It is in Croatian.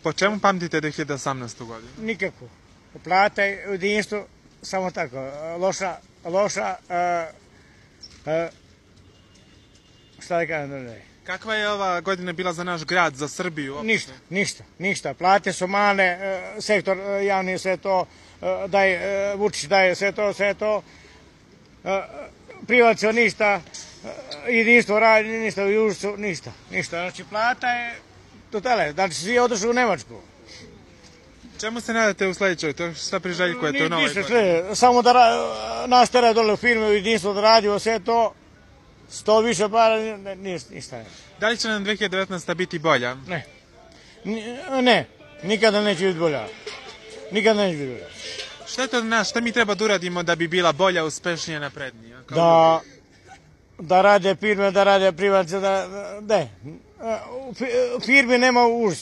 Po čemu pamtite 2018. godinu? Nikako. Plata je u jedinstvu samo tako. Loša, šta da kažem da ne. Kakva je ova godina bila za naš grad, za Srbiju? Uopšte? Ništa. Plate su male, sektor javni sve to, Vučić daje sve to. Privatno ništa, jedinstvo radi, ništa u Južcu, ništa. Znači plata je totale, znači svi odošli u Nemačku. Čemu se nadate u sledećoj, to šta priželjkujete u novoj godini? Samo da nas tere dole u firme u jedinstvo da radimo sve to, 100 više para, ništa ne. Da li će nam 2019. biti bolja? Ne, nikada neće biti bolja. Šta je to nas, šta mi treba da uradimo da bi bila bolja, uspešnija, naprednija? Da rade firme, da rade privatnice, u firmi nema Užice.